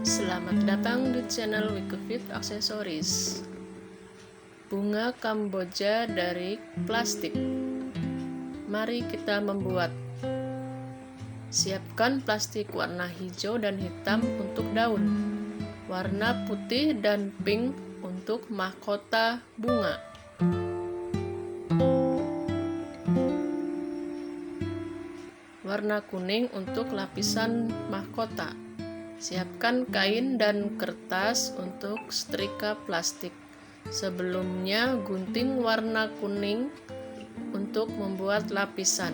Selamat datang di channel Wikifit Aksesoris. Bunga Kamboja dari plastik. Mari kita membuat. Siapkan plastik warna hijau dan hitam untuk daun, warna putih dan pink untuk mahkota bunga. Warna kuning untuk lapisan mahkota. Siapkan kain dan kertas untuk setrika plastik. Sebelumnya gunting warna kuning untuk membuat lapisan.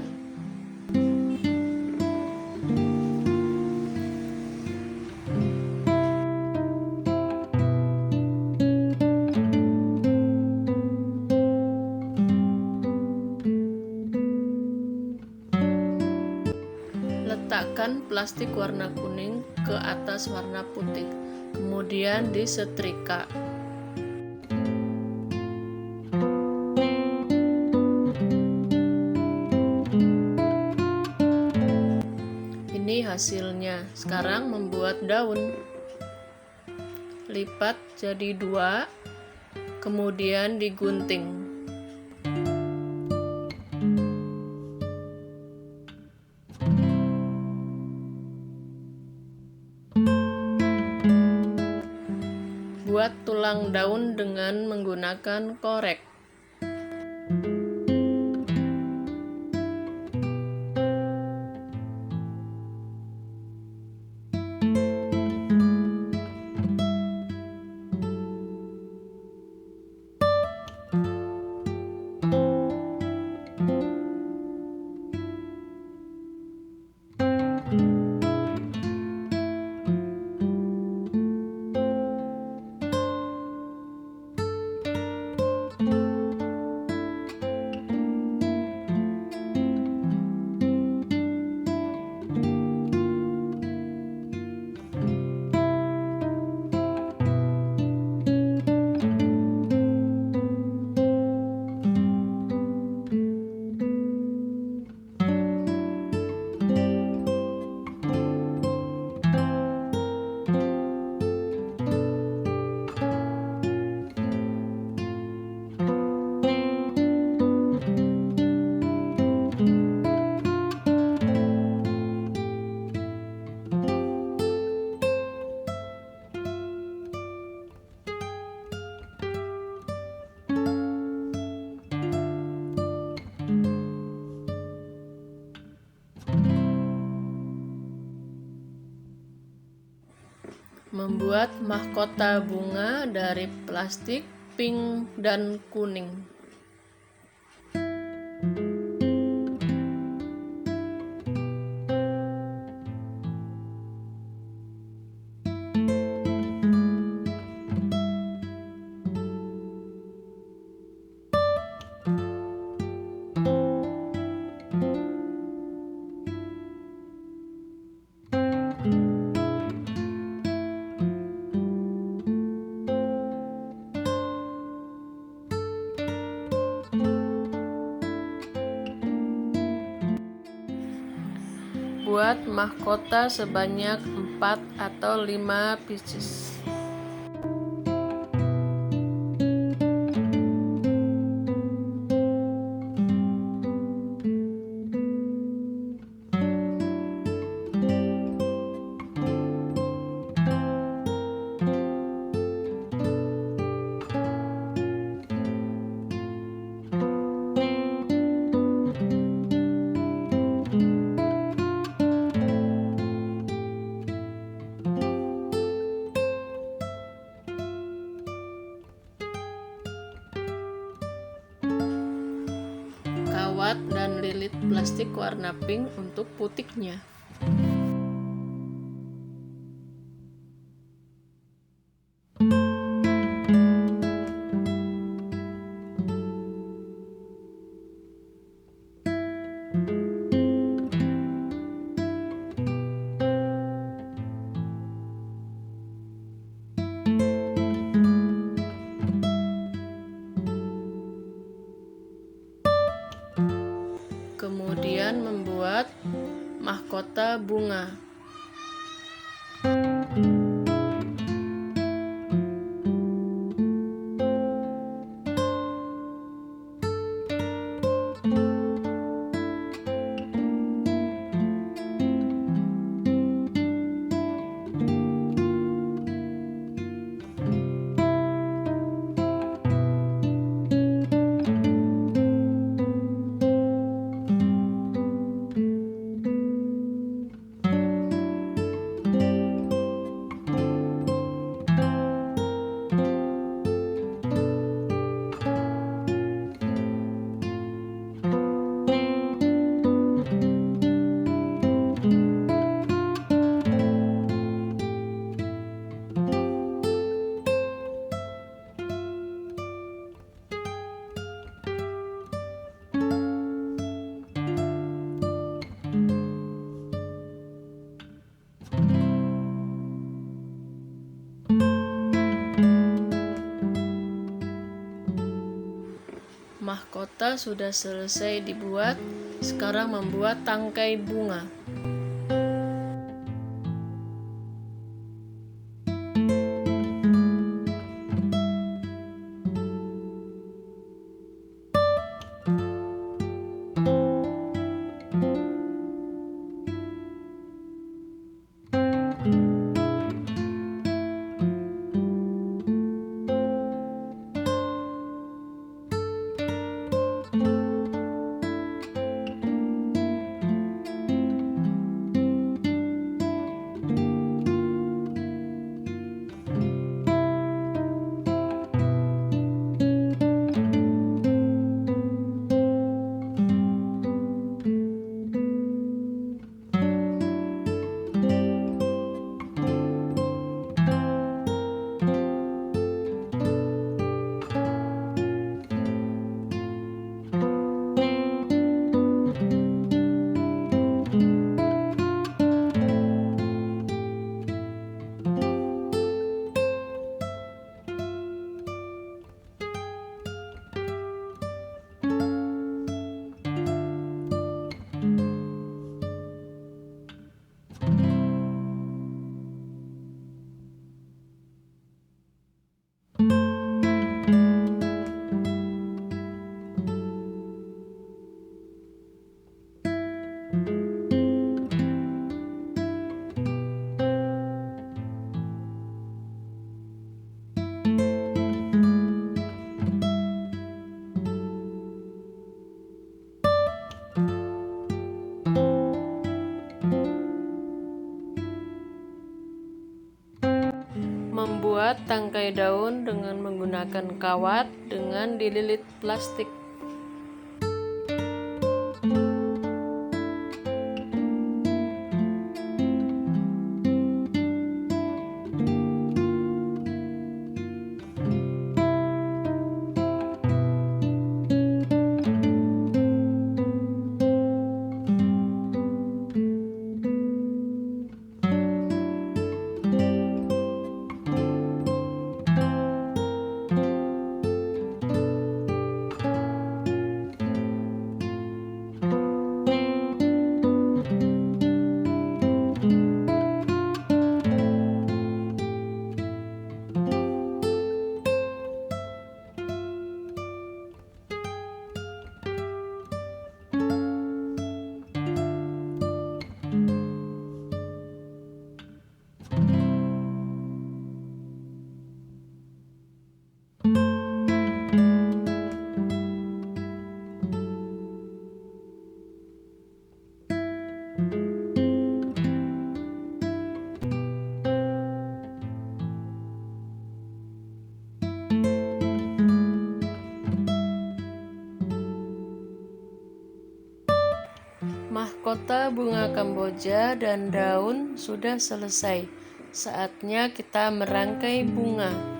Letakkan plastik warna kuning ke atas warna putih, kemudian disetrika. Ini hasilnya. Sekarang membuat daun. Lipat jadi 2, kemudian digunting. Buat tulang daun dengan menggunakan korek. Membuat mahkota bunga dari plastik pink dan kuning. Buat mahkota sebanyak 4 atau 5 pieces. Kawat dan lilit plastik warna pink untuk putiknya. Kemudian membuat mahkota bunga. Mahkota sudah selesai dibuat, sekarang membuat tangkai bunga. Membuat tangkai daun dengan menggunakan kawat dengan dililit plastik. Mahkota bunga Kamboja dan daun sudah selesai. Saatnya kita merangkai bunga.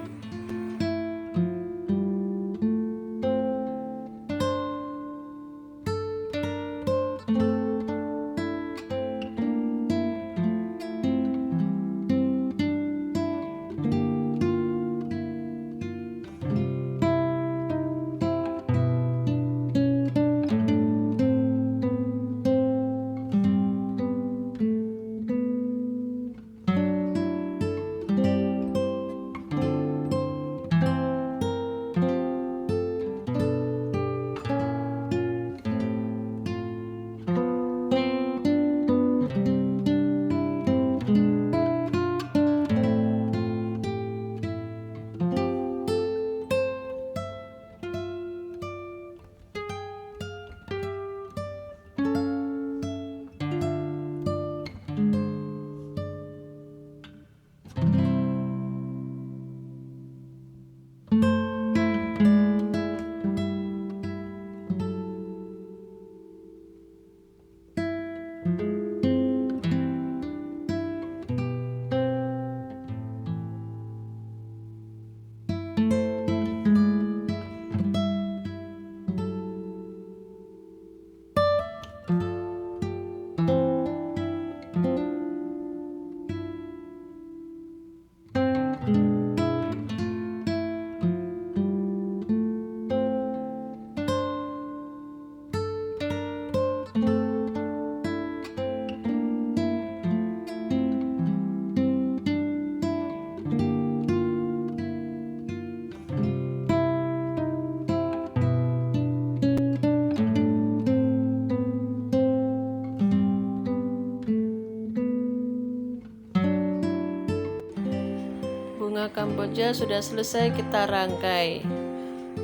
bunga Kamboja sudah selesai kita rangkai.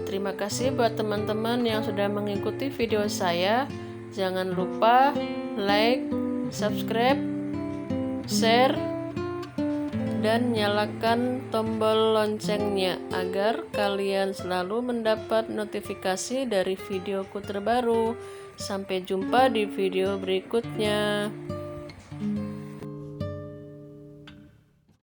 Terima kasih buat teman-teman yang sudah mengikuti video saya. Jangan lupa like, subscribe, share, dan nyalakan tombol loncengnya agar kalian selalu mendapat notifikasi dari videoku terbaru. Sampai jumpa di video berikutnya.